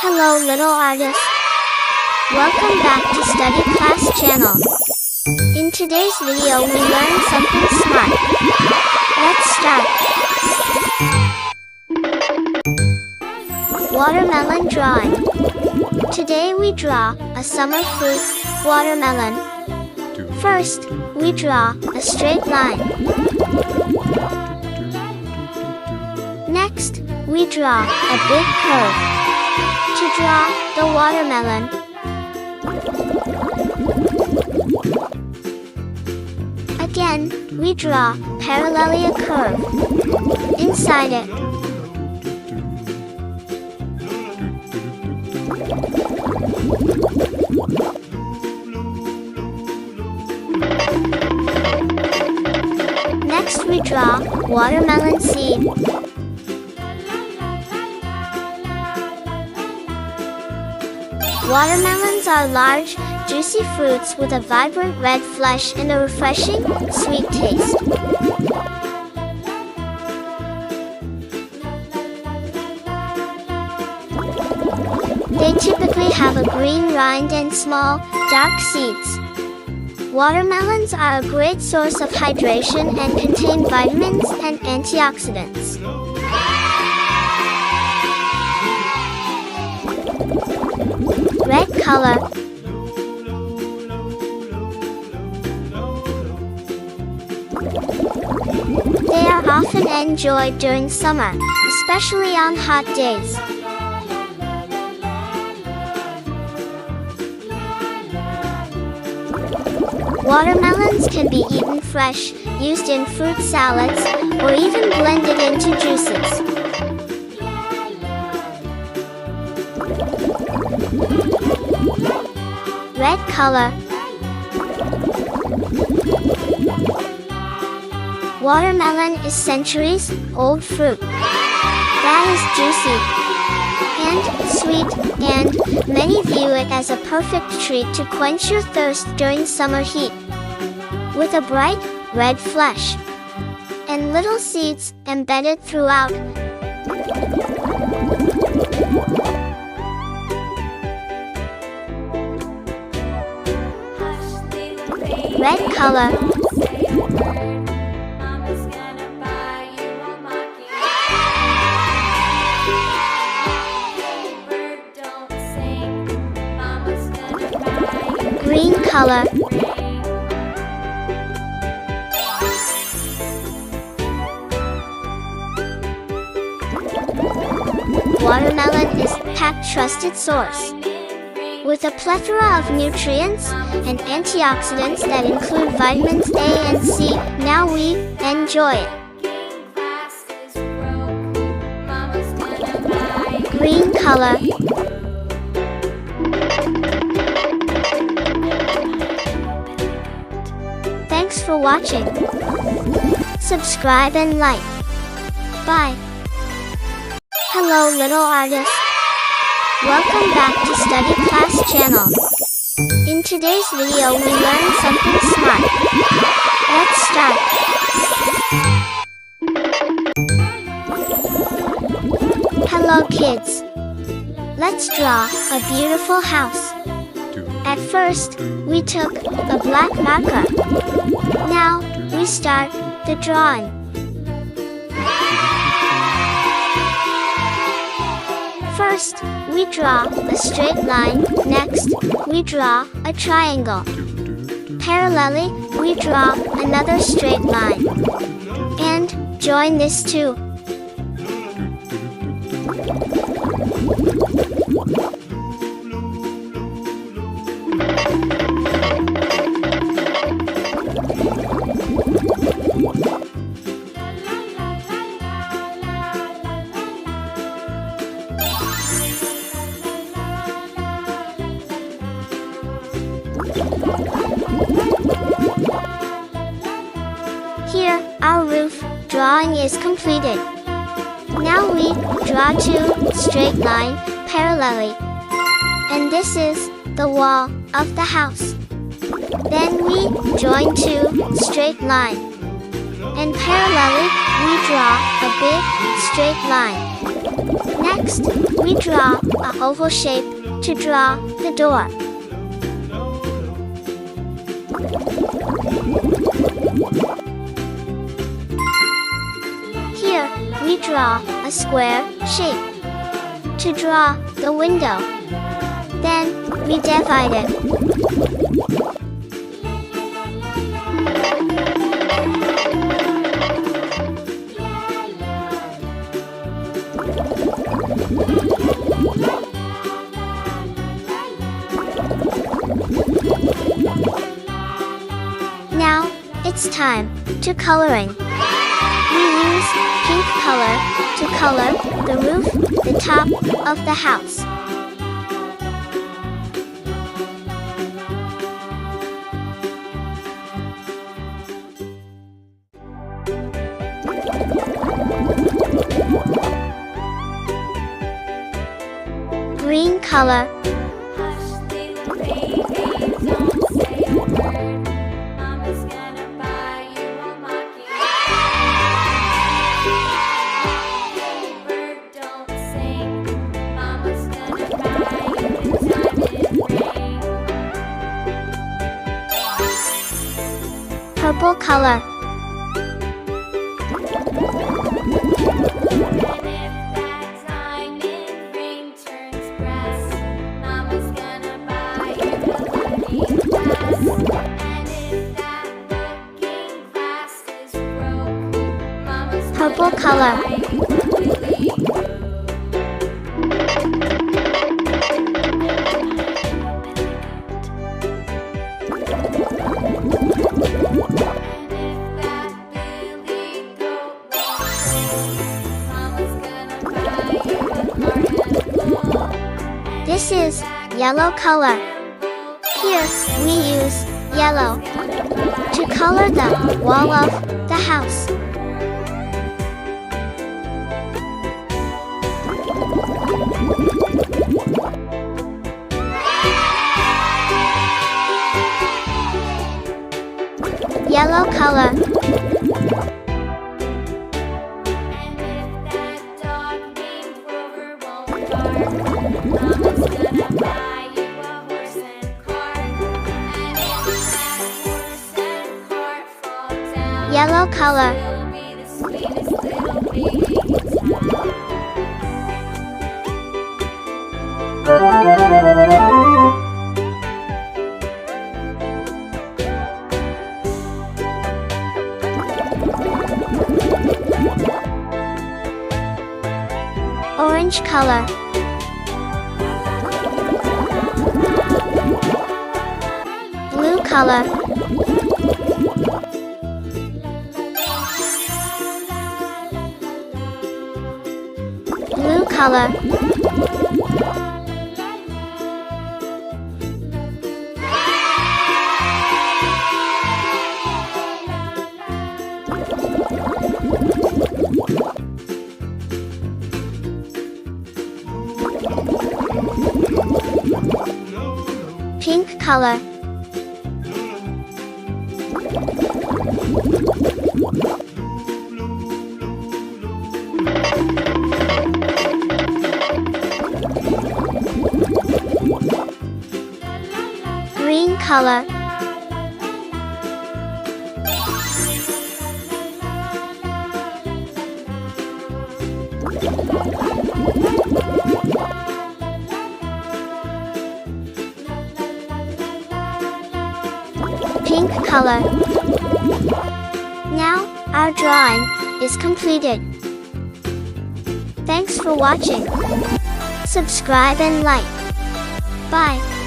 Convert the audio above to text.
Hello little artists. Welcome back to Study Class channel. In today's video we learn something smart. Let's start. Watermelon drawing. Today we draw a summer fruit, watermelon. First, we draw a straight line. Next, we draw a big curve. To draw the watermelon, again, we draw parallelly a curve inside it. Next, we draw watermelon seed. Watermelons are large, juicy fruits with a vibrant red flesh and a refreshing, sweet taste. They typically have a green rind and small, dark seeds. Watermelons are a great source of hydration and contain vitamins and antioxidants. Red color. They are often enjoyed during summer, especially on hot days. Watermelons can be eaten fresh, used in fruit salads, or even blended into juices. Red color. Watermelon is centuries-old fruit that is juicy and sweet, and many view it as a perfect treat to quench your thirst during summer heat. With a bright, red flesh and little seeds embedded throughout. Red color. Green color. Watermelon is a trusted source with a plethora of nutrients and antioxidants that include vitamins A and C. Now we enjoy it. Green color. Thanks for watching. Subscribe and like. Bye. Hello little artists. Welcome back to Study Class channel. In today's video we learn something smart. Let's start. Hello kids. Let's draw a beautiful house. At first, we took a black marker. Now, we start the drawing. First, we draw a straight line. Next, we draw a triangle. Parallelly, we draw another straight line. And join this too. Here, our roof drawing is completed. Now we draw two straight lines parallelly. And this is the wall of the house. Then we join two straight lines. And parallelly, we draw a big straight line. Next, we draw a oval shape to draw the door. Here, we draw a square shape to draw the window. Then, we divide it. Now, it's time to coloring. We use pink color to color the roof, the top of the house. Green color. Purple color. Purple color. This is yellow color. Here, we use yellow to color the wall of the house. Yellow color. Yellow color. Orange color. Blue color. Blue color. Pink color. Green color. Pink color. Now, our drawing is completed. Thanks for watching. Subscribe and like. Bye.